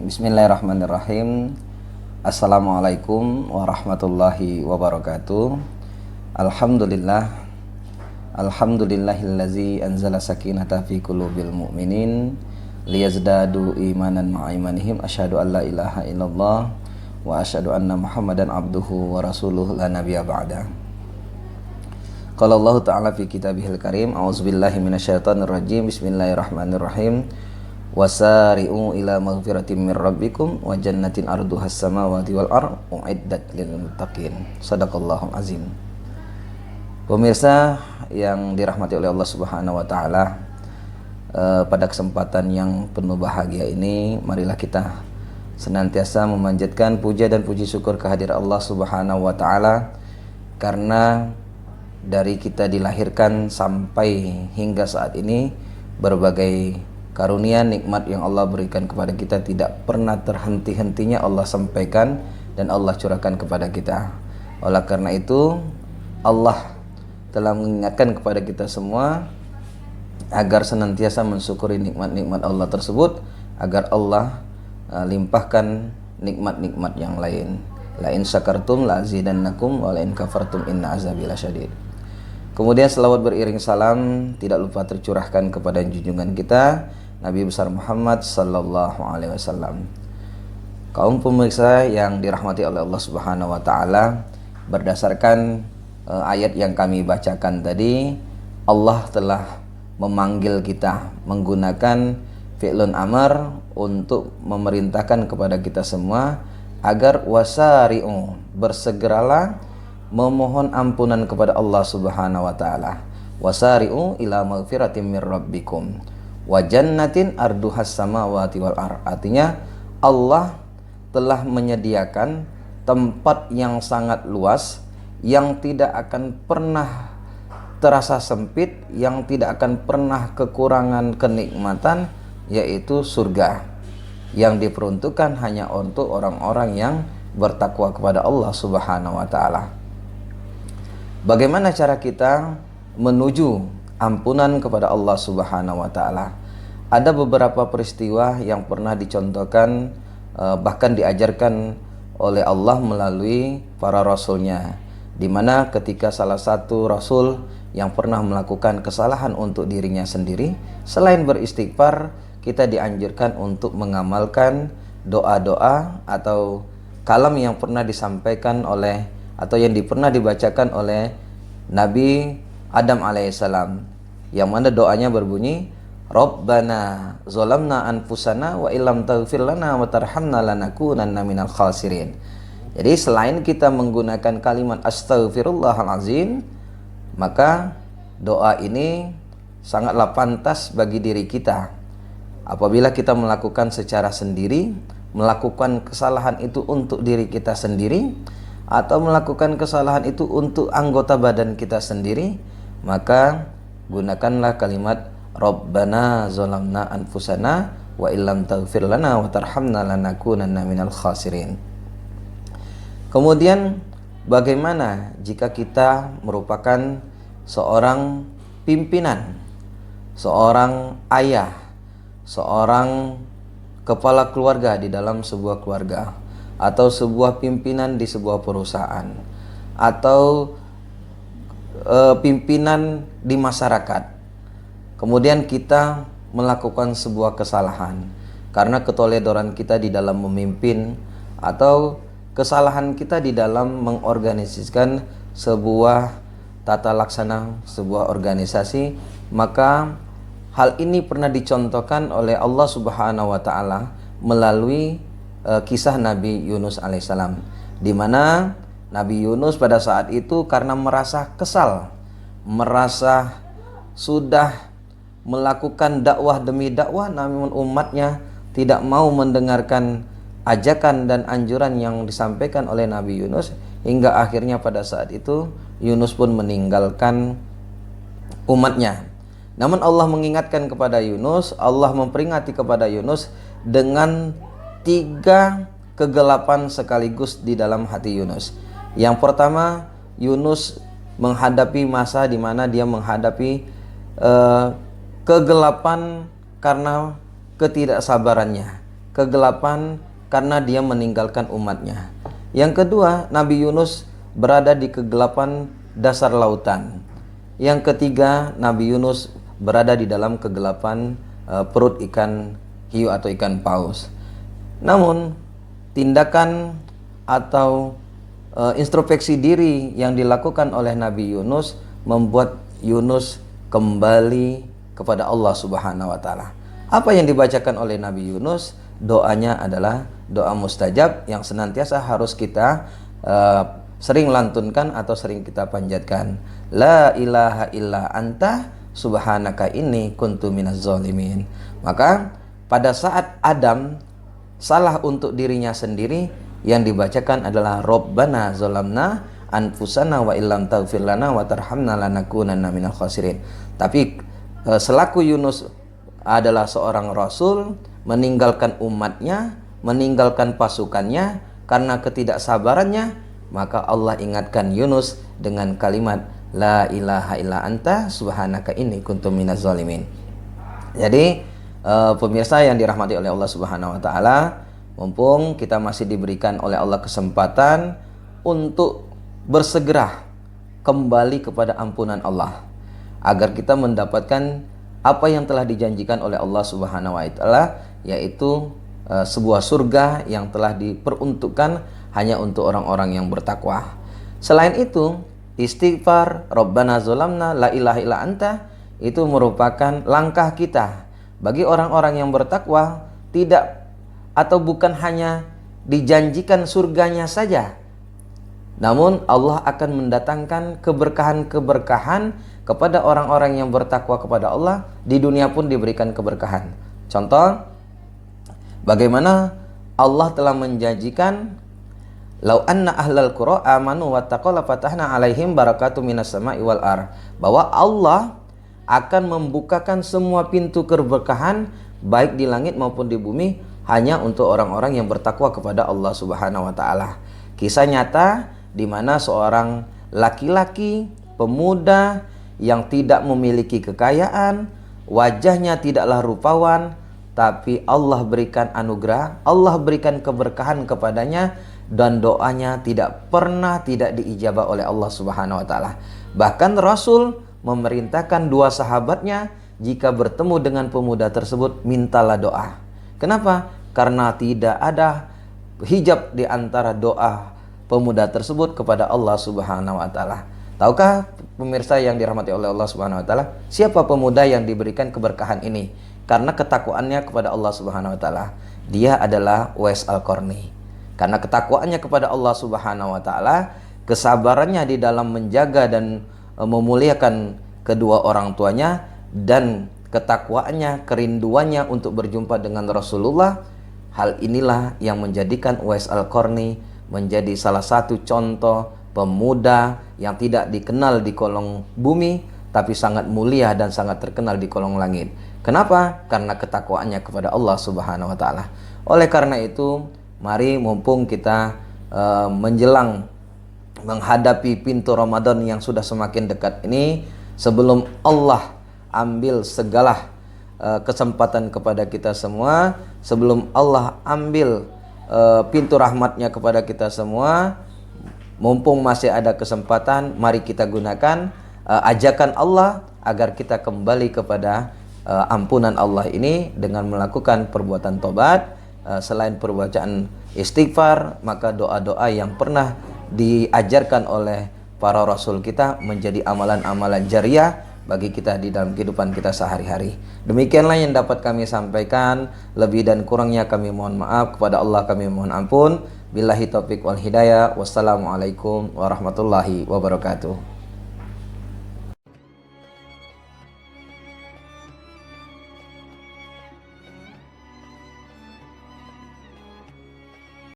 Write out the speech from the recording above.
Bismillahirrahmanirrahim. Assalamualaikum warahmatullahi wabarakatuh. Alhamdulillah. Alhamdulillahillazi anzala sakinata fi qulubil mu'minin liyazdadu imanan ma'imanihim. Asyhadu an la ilaha illallah wa asyhadu anna Muhammadan abduhu wa rasuluhu la nabiyya ba'da. Qala Allah ta'ala fi kitabihil karim. A'udzubillahi minasyaitonir rajim. Bismillahirrahmanirrahim. Wasari'u ila maghfiratin min rabbikum wa jannatin arduhas samawati wal ardh uiddat lil muttaqin. Shadaqallahul azim. Pemirsa yang dirahmati oleh Allah Subhanahu wa taala, pada kesempatan yang penuh bahagia ini, marilah kita senantiasa memanjatkan puja dan puji syukur kehadirat Allah Subhanahu wa taala, karena dari kita dilahirkan sampai hingga saat ini berbagai karunia nikmat yang Allah berikan kepada kita tidak pernah terhenti-hentinya Allah sampaikan dan Allah curahkan kepada kita. Oleh karena itu, Allah telah mengingatkan kepada kita semua agar senantiasa mensyukuri nikmat-nikmat Allah tersebut, agar Allah limpahkan nikmat-nikmat yang lain. La in syakartum la azidannakum wa la in kafartum inna azabi lasyadid. Kemudian selawat beriring salam tidak lupa tercurahkan kepada junjungan kita Nabi besar Muhammad sallallahu alaihi wasallam. Kaum pemirsa yang dirahmati oleh Allah Subhanahu wa taala, berdasarkan ayat yang kami bacakan tadi, Allah telah memanggil kita menggunakan fi'lun amar untuk memerintahkan kepada kita semua agar wasari'u, bersegeralah memohon ampunan kepada Allah Subhanahu wa taala. Wasari'u ila maghfiratin mir rabbikum wa jannatin arduhas samawati wal ardh. Artinya Allah telah menyediakan tempat yang sangat luas, yang tidak akan pernah terasa sempit, yang tidak akan pernah kekurangan kenikmatan, yaitu surga yang diperuntukkan hanya untuk orang-orang yang bertakwa kepada Allah Subhanahu wa taala. Bagaimana cara kita menuju ampunan kepada Allah Subhanahu wa taala? Ada beberapa peristiwa yang pernah dicontohkan, bahkan diajarkan oleh Allah melalui para rasulnya, di mana ketika salah satu rasul yang pernah melakukan kesalahan untuk dirinya sendiri, selain beristighfar, kita dianjurkan untuk mengamalkan doa-doa atau kalam yang pernah disampaikan oleh atau yang pernah dibacakan oleh Nabi Adam alaihissalam, yang mana doanya berbunyi, Rabbana zolamna anfusana wa illam taghfir lana wa tarhamna lanakunanna minal khasirin. Jadi selain kita menggunakan kalimat astaghfirullahalazim, maka doa ini sangatlah pantas bagi diri kita. Apabila kita melakukan secara sendiri, melakukan kesalahan itu untuk diri kita sendiri, atau melakukan kesalahan itu untuk anggota badan kita sendiri, maka gunakanlah kalimat Rabbana zolamna anfusana wa illam taghfir lana wa tarhamna lanakunanna minal khasirin. Kemudian bagaimana jika kita merupakan seorang pimpinan, seorang ayah, seorang kepala keluarga di dalam sebuah keluarga, atau sebuah pimpinan di sebuah perusahaan, atau pimpinan di masyarakat. Kemudian kita melakukan sebuah kesalahan karena keteledoran kita di dalam memimpin, atau kesalahan kita di dalam mengorganisasikan sebuah tata laksana sebuah organisasi, maka hal ini pernah dicontohkan oleh Allah Subhanahu wa taala melalui kisah Nabi Yunus alaihissalam, di mana Nabi Yunus pada saat itu karena merasa kesal, merasa sudah melakukan dakwah demi dakwah, namun umatnya tidak mau mendengarkan ajakan dan anjuran yang disampaikan oleh Nabi Yunus, hingga akhirnya pada saat itu Yunus pun meninggalkan umatnya. Namun Allah mengingatkan kepada Yunus, Allah memperingati kepada Yunus dengan 3 kegelapan sekaligus di dalam hati Yunus. Yang pertama, Yunus menghadapi masa di mana dia menghadapi kegelapan karena ketidaksabarannya, kegelapan karena dia meninggalkan umatnya. Yang kedua, Nabi Yunus berada di kegelapan dasar lautan. Yang ketiga, Nabi Yunus berada di dalam kegelapan perut ikan hiu atau ikan paus. Namun, tindakan atau introspeksi diri yang dilakukan oleh Nabi Yunus membuat Yunus kembali kepada Allah Subhanahu wa taala. Apa yang dibacakan oleh Nabi Yunus? Doanya adalah doa mustajab yang senantiasa harus kita sering lantunkan atau sering kita panjatkan. La ilaha illa anta subhanaka inni kuntu minaz zalimin. Maka pada saat Adam salah untuk dirinya sendiri, yang dibacakan adalah Rabbana zalamna anfusana wa illam taghfir lana wa tarhamna lanakunanna minal khasirin. Tapi selaku Yunus adalah seorang rasul, meninggalkan umatnya, meninggalkan pasukannya karena ketidaksabarannya, maka Allah ingatkan Yunus dengan kalimat la ilaha illa anta subhanaka inni kuntu minaz zalimin. Jadi pemirsa yang dirahmati oleh Allah Subhanahu wa taala, mumpung kita masih diberikan oleh Allah kesempatan untuk bersegera kembali kepada ampunan Allah, agar kita mendapatkan apa yang telah dijanjikan oleh Allah Subhanahu wa taala, yaitu sebuah surga yang telah diperuntukkan hanya untuk orang-orang yang bertakwa. Selain itu, istighfar Rabbana zalamna la ilaha illa anta itu merupakan langkah kita bagi orang-orang yang bertakwa, tidak atau bukan hanya dijanjikan surganya saja, namun Allah akan mendatangkan keberkahan-keberkahan kepada orang-orang yang bertakwa kepada Allah. Di dunia pun diberikan keberkahan. Contoh, bagaimana Allah telah menjanjikan lau anna ahlal qura amanu wattaqaw lafatahna alaihim barakatuh minas sama'i wal ar, bahwa Allah akan membukakan semua pintu keberkahan baik di langit maupun di bumi hanya untuk orang-orang yang bertakwa kepada Allah Subhanahu wa taala. Kisah nyata di mana seorang laki-laki pemuda yang tidak memiliki kekayaan, wajahnya tidaklah rupawan, tapi Allah berikan anugerah, Allah berikan keberkahan kepadanya, dan doanya tidak pernah tidak diijabah oleh Allah Subhanahu wa taala. Bahkan Rasul memerintahkan dua sahabatnya, jika bertemu dengan pemuda tersebut, mintalah doa. Kenapa? Karena tidak ada hijab di antara doa pemuda tersebut kepada Allah Subhanahu wa taala. Tahukah pemirsa yang dirahmati oleh Allah Subhanahu wa taala, siapa pemuda yang diberikan keberkahan ini? Karena ketakwaannya kepada Allah Subhanahu wa taala. Dia adalah Uwais Al-Qarni. Karena ketakwaannya kepada Allah Subhanahu wa taala, kesabarannya di dalam menjaga dan memuliakan kedua orang tuanya, dan ketakwaannya, kerinduannya untuk berjumpa dengan Rasulullah. Hal inilah yang menjadikan Uwais Al-Qarni menjadi salah satu contoh pemuda yang tidak dikenal di kolong bumi, tapi sangat mulia dan sangat terkenal di kolong langit. Kenapa? Karena ketakwaannya kepada Allah Subhanahu wa taala. Oleh karena itu, mari mumpung kita menjelang menghadapi pintu Ramadan yang sudah semakin dekat ini, sebelum Allah ambil segala kesempatan kepada kita semua, sebelum Allah ambil pintu rahmatnya kepada kita semua, mumpung masih ada kesempatan, mari kita gunakan ajakan Allah agar kita kembali kepada ampunan Allah ini dengan melakukan perbuatan tobat. Selain perbacaan istighfar, maka doa-doa yang pernah diajarkan oleh para rasul kita menjadi amalan-amalan jariah bagi kita di dalam kehidupan kita sehari-hari. Demikianlah yang dapat kami sampaikan. Lebih dan kurangnya kami mohon maaf. Kepada Allah kami mohon ampun. Billahi taufiq wal hidayah. Wassalamualaikum warahmatullahi wabarakatuh.